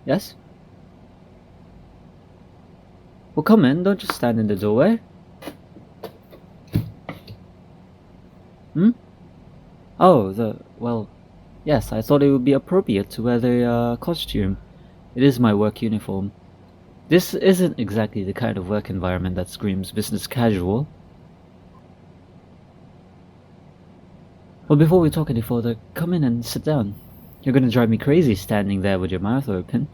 Yes? Well, come in, don't just stand in the doorway. Hmm? Well, yes, I thought it would be appropriate to wear the costume. It is my work uniform. This isn't exactly the kind of work environment that screams business casual. Well, before we talk any further, come in and sit down. You're gonna drive me crazy standing there with your mouth open.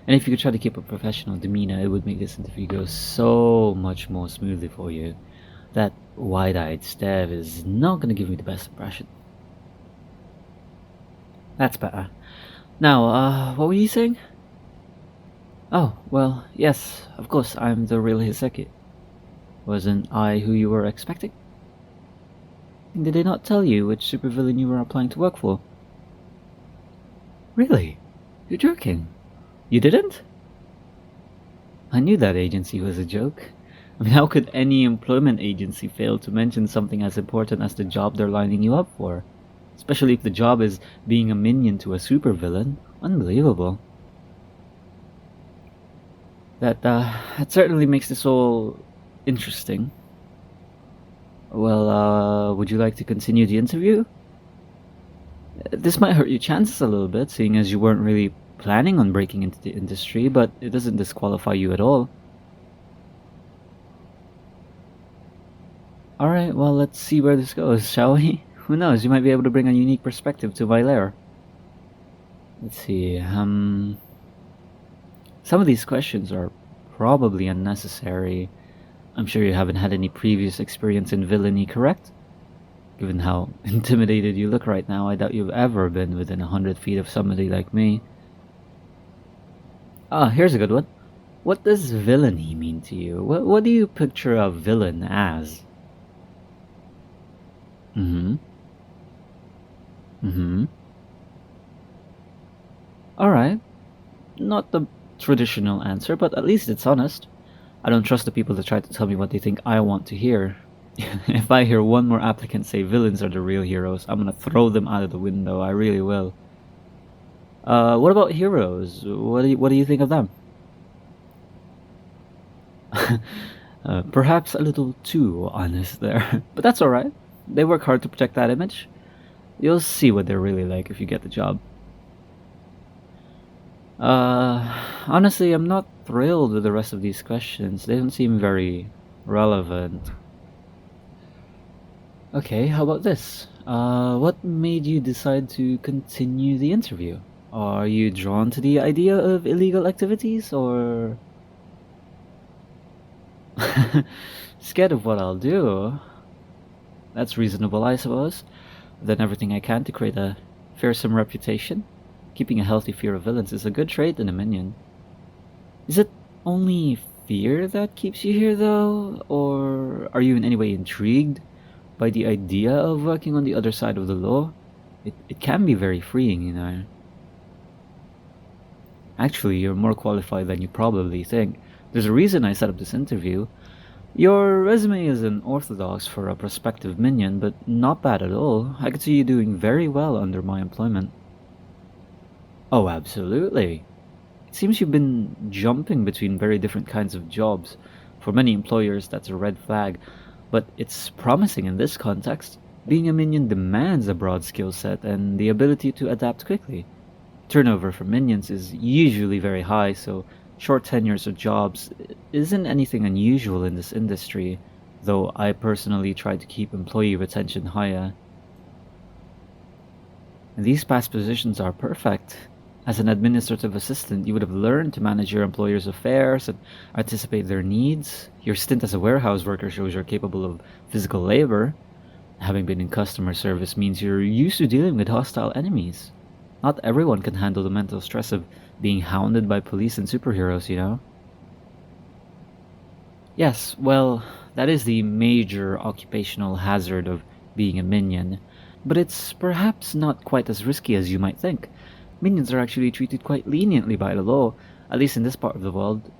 And if you could try to keep a professional demeanor, it would make this interview go so much more smoothly for you. That wide-eyed stare is not gonna give me the best impression. That's better. Now, what were you saying? Oh, well, yes, of course, I'm the real Hiseki. Wasn't I who you were expecting? Did they not tell you which supervillain you were applying to work for? Really? You're joking? You didn't? I knew that agency was a joke. I mean, how could any employment agency fail to mention something as important as the job they're lining you up for? Especially if the job is being a minion to a supervillain. Unbelievable. That certainly makes this all interesting. Well, would you like to continue the interview? This might hurt your chances a little bit, seeing as you weren't really planning on breaking into the industry, but it doesn't disqualify you at all. Alright, well, let's see where this goes, shall we? Who knows, you might be able to bring a unique perspective to my lair. Let's see, some of these questions are probably unnecessary. I'm sure you haven't had any previous experience in villainy, correct? Given how intimidated you look right now, I doubt you've ever been within 100 feet of somebody like me. Ah, here's a good one. What does villainy mean to you? What do you picture a villain as? Mm-hmm. Mm-hmm. Alright. Not the traditional answer, but at least it's honest. I don't trust the people that try to tell me what they think I want to hear. If I hear one more applicant say villains are the real heroes, I'm gonna throw them out of the window. I really will. What about heroes? What do you think of them? Perhaps a little too honest there, but that's alright. They work hard to protect that image. You'll see what they're really like if you get the job. Honestly, I'm not thrilled with the rest of these questions. They don't seem very relevant. Okay, how about this? What made you decide to continue the interview? Are you drawn to the idea of illegal activities, or scared of what I'll do? That's reasonable, I suppose. I've done everything I can to create a fearsome reputation. Keeping a healthy fear of villains is a good trait in a minion. Is it only fear that keeps you here, though? Or are you in any way intrigued by the idea of working on the other side of the law? It can be very freeing, you know. Actually, you're more qualified than you probably think. There's a reason I set up this interview. Your resume is unorthodox for a prospective minion, but not bad at all. I could see you doing very well under my employment. Oh, absolutely. It seems you've been jumping between very different kinds of jobs. For many employers, that's a red flag, but it's promising in this context. Being a minion demands a broad skill set and the ability to adapt quickly. Turnover for minions is usually very high, so short tenures of jobs isn't anything unusual in this industry, though I personally try to keep employee retention higher. And these past positions are perfect. As an administrative assistant, you would have learned to manage your employer's affairs and anticipate their needs. Your stint as a warehouse worker shows you're capable of physical labor. Having been in customer service means you're used to dealing with hostile enemies. Not everyone can handle the mental stress of being hounded by police and superheroes, you know? Yes, well, that is the major occupational hazard of being a minion. But it's perhaps not quite as risky as you might think. Minions are actually treated quite leniently by the law, at least in this part of the world.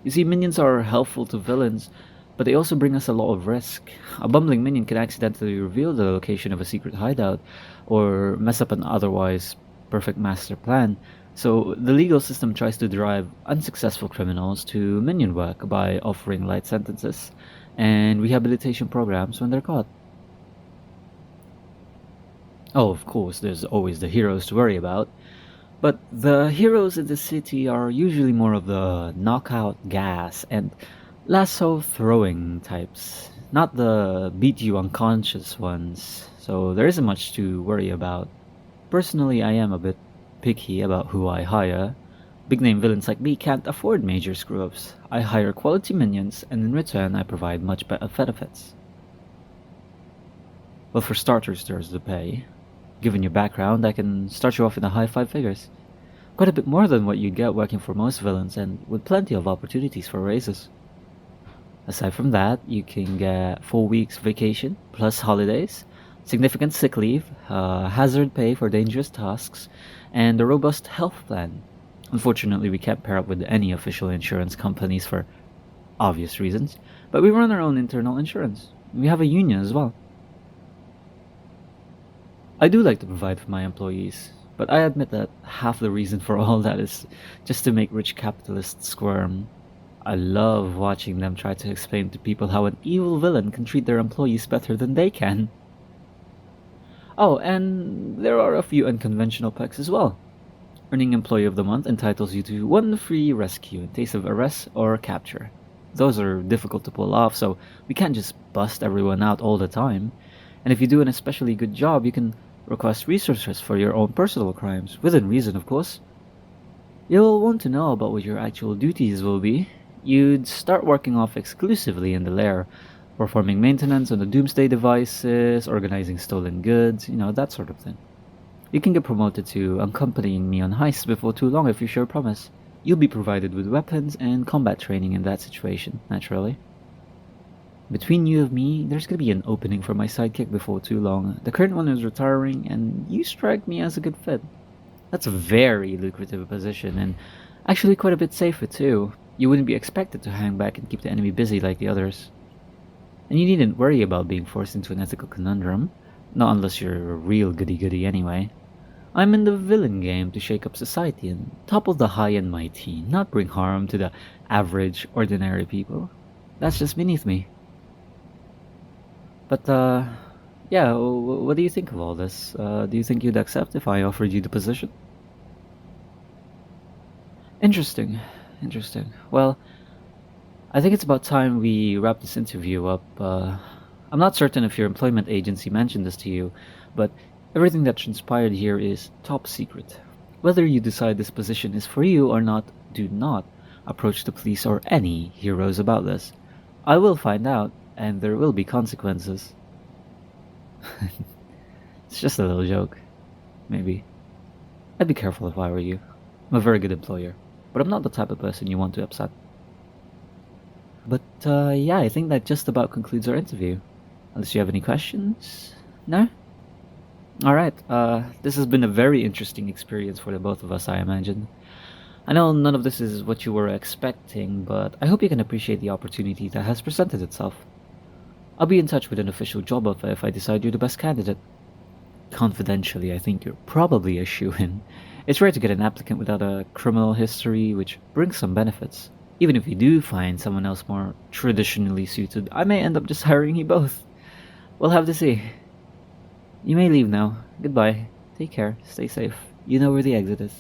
You see, minions are helpful to villains, but they also bring us a lot of risk. A bumbling minion can accidentally reveal the location of a secret hideout, or mess up an otherwise perfect master plan. So the legal system tries to drive unsuccessful criminals to minion work by offering light sentences and rehabilitation programs when they're caught. Oh, of course, there's always the heroes to worry about, but the heroes in the city are usually more of the knockout gas and lasso throwing types, not the beat you unconscious ones, so there isn't much to worry about. Personally, I am a bit picky about who I hire. Big name villains like me can't afford major screw ups. I hire quality minions, and in return, I provide much better benefits. Well, for starters, there's the pay. Given your background, I can start you off in the high five figures. Quite a bit more than what you'd get working for most villains, and with plenty of opportunities for raises. Aside from that, you can get 4 weeks vacation, plus holidays, significant sick leave, hazard pay for dangerous tasks, and a robust health plan. Unfortunately, we can't pair up with any official insurance companies for obvious reasons, but we run our own internal insurance. We have a union as well. I do like to provide for my employees, but I admit that half the reason for all that is just to make rich capitalists squirm. I love watching them try to explain to people how an evil villain can treat their employees better than they can. Oh, and there are a few unconventional perks as well. Earning Employee of the Month entitles you to one free rescue in case of arrest or capture. Those are difficult to pull off, so we can't just bust everyone out all the time. And if you do an especially good job, you can request resources for your own personal crimes, within reason, of course. You'll want to know about what your actual duties will be. You'd start working off exclusively in the lair, performing maintenance on the doomsday devices, organizing stolen goods, that sort of thing. You can get promoted to accompanying me on heists before too long if you show promise. You'll be provided with weapons and combat training in that situation, naturally. Between you and me, there's gonna be an opening for my sidekick before too long. The current one is retiring, and you strike me as a good fit. That's a very lucrative position, and actually quite a bit safer too. You wouldn't be expected to hang back and keep the enemy busy like the others. And you needn't worry about being forced into an ethical conundrum. Not unless you're a real goody-goody anyway. I'm in the villain game to shake up society and topple the high and mighty, not bring harm to the average, ordinary people. That's just beneath me. But, yeah, what do you think of all this? Do you think you'd accept if I offered you the position? Interesting, interesting. Well, I think it's about time we wrap this interview up. I'm not certain if your employment agency mentioned this to you, but everything that transpired here is top secret. Whether you decide this position is for you or not, do not approach the police or any heroes about this. I will find out, and there will be consequences. It's just a little joke. Maybe. I'd be careful if I were you. I'm a very good employer, but I'm not the type of person you want to upset. But, yeah, I think that just about concludes our interview. Unless you have any questions? No? Alright, this has been a very interesting experience for the both of us, I imagine. I know none of this is what you were expecting, but I hope you can appreciate the opportunity that has presented itself. I'll be in touch with an official job offer if I decide you're the best candidate. Confidentially, I think you're probably a shoo-in. It's rare to get an applicant without a criminal history, which brings some benefits. Even if you do find someone else more traditionally suited, I may end up just hiring you both. We'll have to see. You may leave now. Goodbye. Take care. Stay safe. You know where the exit is.